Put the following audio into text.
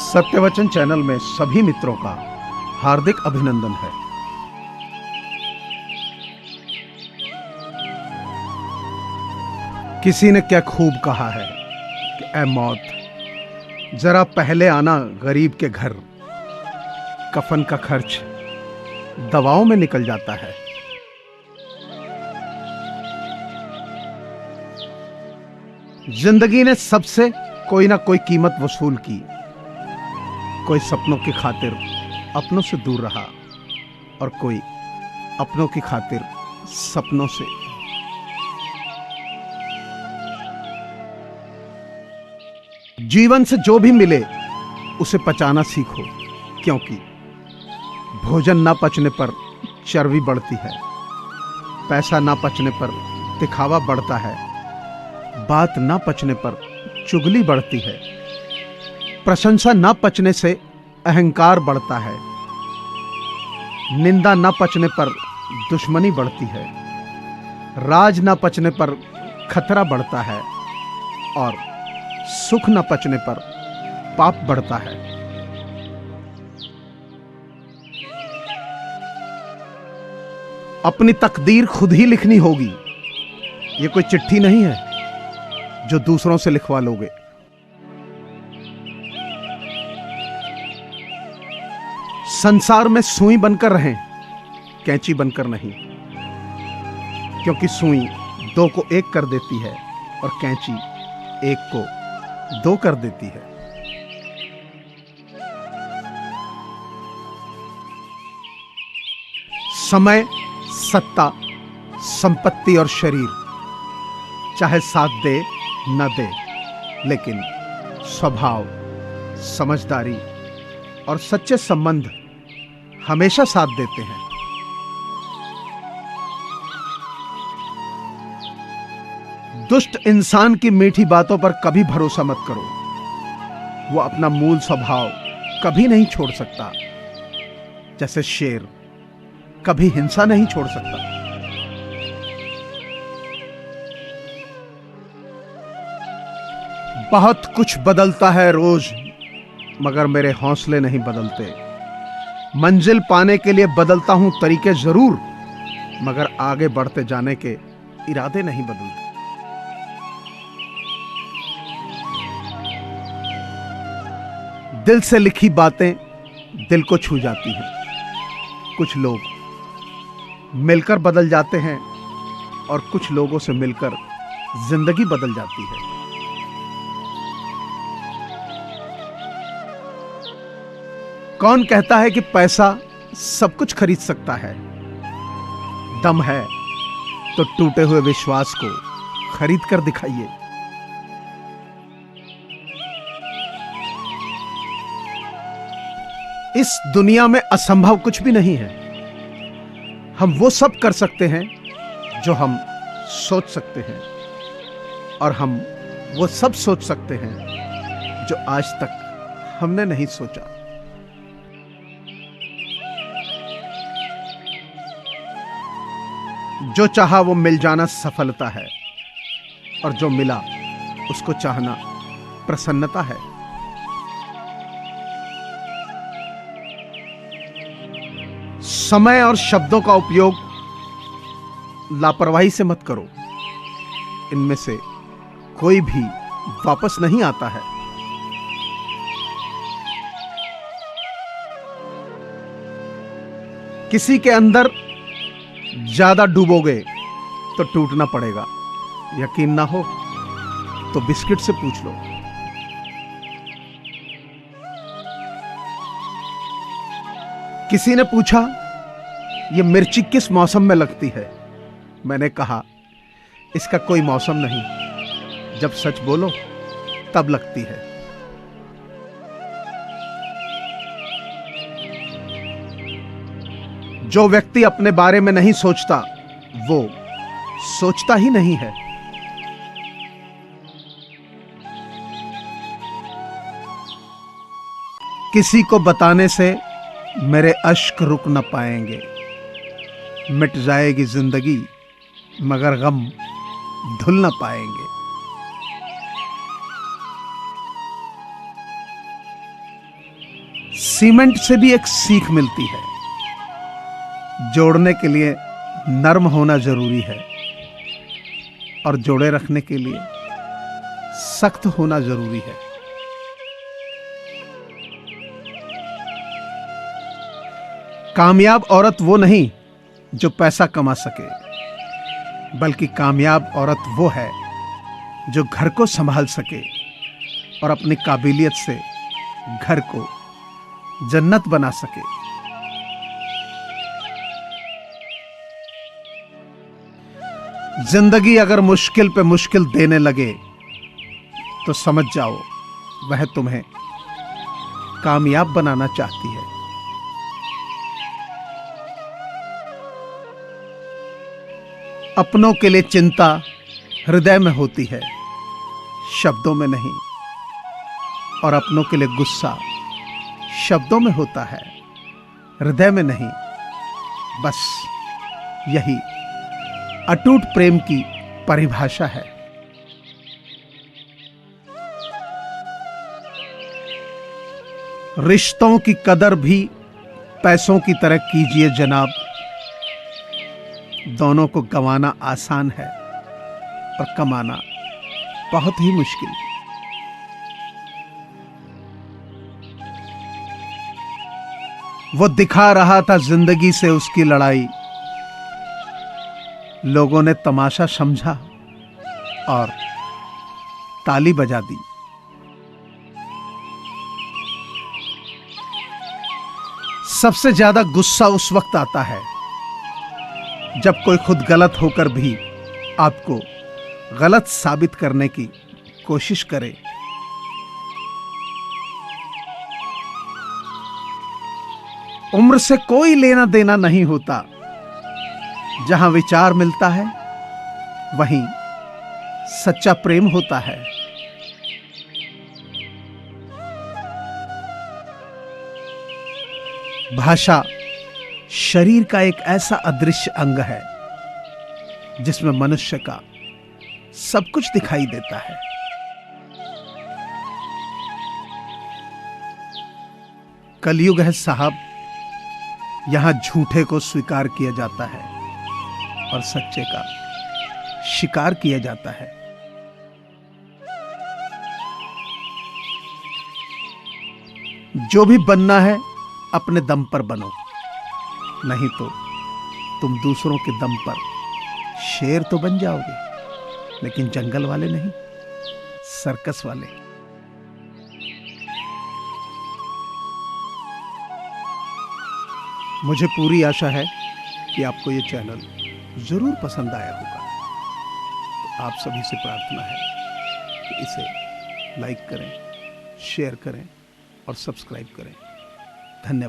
सत्यवचन channel में सभी मित्रों का हार्दिक अभिनंदन है। किसी ने क्या खूब कहा है कि ऐ मौत, जरा पहले आना गरीब के घर, कफन का खर्च दवाओं में निकल जाता है। जिंदगी ने सबसे कोई ना कोई कीमत वसूल की। कोई सपनों की खातिर अपनों से दूर रहा और कोई अपनों की खातिर सपनों से। जीवन से जो भी मिले उसे पचाना सीखो, क्योंकि भोजन ना पचने पर चर्बी बढ़ती है, पैसा ना पचने पर दिखावा बढ़ता है, बात ना पचने पर चुगली बढ़ती है, प्रशंसा ना पचने से अहंकार बढ़ता है, निंदा ना पचने पर दुश्मनी बढ़ती है, राज ना पचने पर खतरा बढ़ता है और सुख न पचने पर पाप बढ़ता है। अपनी तकदीर खुद ही लिखनी होगी। ये कोई चिट्ठी नहीं है जो दूसरों से लिखवा लोगे। संसार में सुई बनकर रहें, कैंची बनकर नहीं, क्योंकि सुई दो को एक कर देती है और कैंची एक को दो कर देती है। समय, सत्ता, संपत्ति और शरीर चाहे साथ दे न दे, लेकिन स्वभाव, समझदारी और सच्चे संबंध हमेशा साथ देते हैं। दुष्ट इंसान की मीठी बातों पर कभी भरोसा मत करो। वो अपना मूल स्वभाव कभी नहीं छोड़ सकता। जैसे शेर कभी हिंसा नहीं छोड़ सकता। बहुत कुछ बदलता है रोज, मगर मेरे हौसले नहीं बदलते। मंजिल पाने के लिए बदलता हूं तरीके जरूर, मगर आगे बढ़ते जाने के इरादे नहीं बदलते। दिल से लिखी बातें दिल को छू जाती हैं। कुछ लोग मिलकर बदल जाते हैं और कुछ लोगों से मिलकर जिंदगी बदल जाती है। कौन कहता है कि पैसा सब कुछ खरीद सकता है? दम है तो टूटे हुए विश्वास को खरीद कर दिखाइए। इस दुनिया में असंभव कुछ भी नहीं है। हम वो सब कर सकते हैं जो हम सोच सकते हैं, और हम वो सब सोच सकते हैं जो आज तक हमने नहीं सोचा। जो चाहा वो मिल जाना सफलता है, और जो मिला उसको चाहना प्रसन्नता है। समय और शब्दों का उपयोग लापरवाही से मत करो। इनमें से कोई भी वापस नहीं आता है। किसी के अंदर ज्यादा डूबोगे तो टूटना पड़ेगा। यकीन ना हो तो बिस्किट से पूछ लो। किसी ने पूछा, ये मिर्ची किस मौसम में लगती है? मैंने कहा, इसका कोई मौसम नहीं, जब सच बोलो तब लगती है। जो व्यक्ति अपने बारे में नहीं सोचता वो सोचता ही नहीं है। किसी को बताने से मेरे अश्क रुक न पाएंगे। मिट जाएगी जिंदगी मगर गम धुल न पाएंगे। सीमेंट से भी एक सीख मिलती है। जोड़ने के लिए नर्म होना जरूरी है और जोड़े रखने के लिए सख्त होना जरूरी है। कामयाब औरत वो नहीं जो पैसा कमा सके, बल्कि कामयाब औरत वो है जो घर को संभाल सके और अपनी काबिलियत से घर को जन्नत बना सके। जिंदगी अगर मुश्किल पे मुश्किल देने लगे तो समझ जाओ वह तुम्हें कामयाब बनाना चाहती है। अपनों के लिए चिंता हृदय में होती है, शब्दों में नहीं, और अपनों के लिए गुस्सा शब्दों में होता है, हृदय में नहीं। बस यही अटूट प्रेम की परिभाषा है। रिश्तों की कदर भी पैसों की तरह कीजिए जनाब। दोनों को गंवाना आसान है और कमाना बहुत ही मुश्किल। वो दिखा रहा था जिंदगी से उसकी लड़ाई, लोगों ने तमाशा समझा और ताली बजा दी। सबसे ज्यादा गुस्सा उस वक्त आता है जब कोई खुद गलत होकर भी आपको गलत साबित करने की कोशिश करे। उम्र से कोई लेना देना नहीं होता। जहां विचार मिलता है वहीं सच्चा प्रेम होता है। भाषा शरीर का एक ऐसा अदृश्य अंग है जिसमें मनुष्य का सब कुछ दिखाई देता है। कलयुग है साहब, यहां झूठे को स्वीकार किया जाता है और सच्चे का शिकार किया जाता है। जो भी बनना है अपने दम पर बनो, नहीं तो तुम दूसरों के दम पर शेर तो बन जाओगे, लेकिन जंगल वाले नहीं, सर्कस वाले। मुझे पूरी आशा है कि आपको ये चैनल जरूर पसंद आया होगा। तो आप सभी से प्रार्थना है कि इसे लाइक करें, शेयर करें और सब्सक्राइब करें। धन्यवाद।